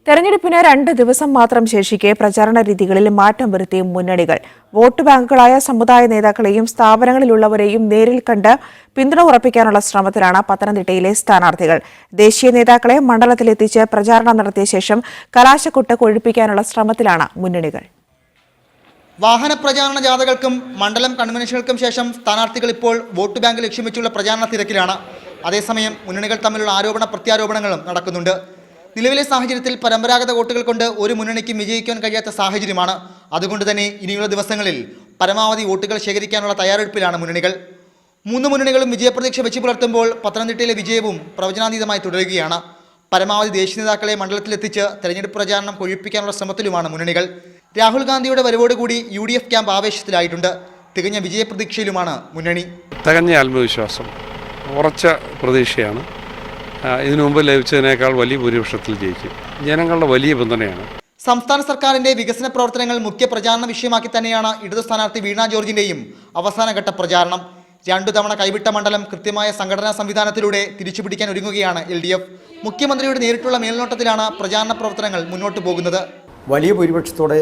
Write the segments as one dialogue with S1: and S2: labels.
S1: തെരഞ്ഞെടുപ്പിന് 2 ദിവസം മാത്രം ശേഷിക്കെ പ്രചാരണ രീതികളിൽ മാറ്റം വരുത്തിയ മുന്നണികൾ വോട്ട് ബാങ്കുകളായ സമുദായ നേതാക്കളെയും സ്ഥാപനങ്ങളിലുള്ളവരെയും നേരിൽ കണ്ട് പിന്തുണ ഉറപ്പിക്കാനുള്ള ശ്രമത്തിലാണ് പത്തനംതിട്ടയിലെ സ്ഥാനാർത്ഥികൾ. ദേശീയ നേതാക്കളെ മണ്ഡലത്തിലെത്തിച്ച് പ്രചാരണം നടത്തിയ ശേഷം കലാശക്കൊട്ട് കൊഴുപ്പിക്കാനുള്ള ശ്രമത്തിലാണ് മുന്നണികൾ.
S2: വാഹന പ്രചാരണ ജാഥകൾക്കും മണ്ഡലം കൺവെൻഷനുകൾക്കും ശേഷം സ്ഥാനാർത്ഥികൾ ഇപ്പോൾ വോട്ട് ബാങ്ക് ലക്ഷ്യം വെച്ചുള്ള പ്രചാരണ തിരക്കിലാണ്. അതേസമയം മുന്നണികൾ തമ്മിലുള്ള ആരോപണ പ്രത്യാരോപണങ്ങളും നടക്കുന്നുണ്ട്. നിലവിലെ സാഹചര്യത്തിൽ പരമ്പരാഗത വോട്ടുകൾ കൊണ്ട് ഒരു മുന്നണിക്കും വിജയിക്കാൻ കഴിയാത്ത സാഹചര്യമാണ്. അതുകൊണ്ട് തന്നെ ഇനിയുള്ള ദിവസങ്ങളിൽ പരമാവധി വോട്ടുകൾ ശേഖരിക്കാനുള്ള തയ്യാറെടുപ്പിലാണ് മുന്നണികൾ. 3 മുന്നണികളും വിജയപ്രതീക്ഷ വെച്ച് പുലർത്തുമ്പോൾ പത്തനംതിട്ടയിലെ വിജയവും പ്രവചനാതീതമായി തുടരുകയാണ്. പരമാവധി ദേശീയ നേതാക്കളെ മണ്ഡലത്തിലെത്തിച്ച് തെരഞ്ഞെടുപ്പ് പ്രചാരണം കൊഴുപ്പിക്കാനുള്ള ശ്രമത്തിലുമാണ് മുന്നണികൾ. രാഹുൽ ഗാന്ധിയുടെ വരവോടുകൂടി UDF ക്യാമ്പ് ആവേശത്തിലായിട്ടുണ്ട്. തികഞ്ഞ വിജയപ്രതീക്ഷയിലുമാണ് മുന്നണി.
S3: തികഞ്ഞ ആത്മവിശ്വാസം, ഉറച്ച പ്രതീക്ഷയാണ്. ഇതിനു മുമ്പ് ലഭിച്ചതിനേക്കാൾ വലിയ ഭൂരിപക്ഷത്തിൽ ജയിക്കും. ജനങ്ങളുടെ വലിയ പിന്തുണയാണ്.
S2: സംസ്ഥാന സർക്കാരിന്റെ വികസന പ്രവർത്തനങ്ങൾ മുഖ്യ പ്രചാരണ വിഷയമാക്കി തന്നെയാണ് ഇടതു സ്ഥാനാർത്ഥി വീണ ജോർജിന്റെയും അവസാനഘട്ട പ്രചാരണം. 2 തവണ കൈവിട്ട മണ്ഡലം കൃത്യമായ സംഘടനാ സംവിധാനത്തിലൂടെ തിരിച്ചുപിടിക്കാൻ ഒരുങ്ങുകയാണ് LDF. മുഖ്യമന്ത്രിയുടെ നേരിട്ടുള്ള മേൽനോട്ടത്തിലാണ് പ്രചാരണ പ്രവർത്തനങ്ങൾ മുന്നോട്ട് പോകുന്നത്.
S4: വലിയ ഭൂരിപക്ഷത്തോടെ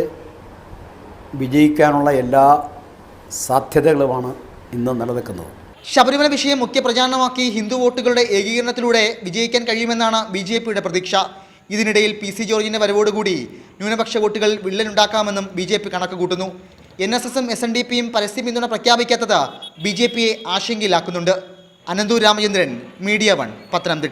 S4: വിജയിക്കാനുള്ള എല്ലാ സാധ്യതകളുമാണ് ഇന്ന് നിലനിൽക്കുന്നത്.
S2: ശബരിമല വിഷയം മുഖ്യ പ്രചാരണമാക്കി ഹിന്ദു വോട്ടുകളുടെ ഏകീകരണത്തിലൂടെ വിജയിക്കാൻ കഴിയുമെന്നാണ് BJPയുടെ പ്രതീക്ഷ. ഇതിനിടയിൽ PC ജോർജിന്റെ വരവോടുകൂടി ന്യൂനപക്ഷ വോട്ടുകൾ വിള്ളലുണ്ടാക്കാമെന്നും BJP കണക്ക് കൂട്ടുന്നു. NSSും SNDPയും പരസ്യ പിന്തുണ പ്രഖ്യാപിക്കാത്തത് BJPയെ ആശങ്കയിലാക്കുന്നുണ്ട്. അനന്തൂർ രാമചന്ദ്രൻ, മീഡിയ 1, പത്തനംതിട്ട.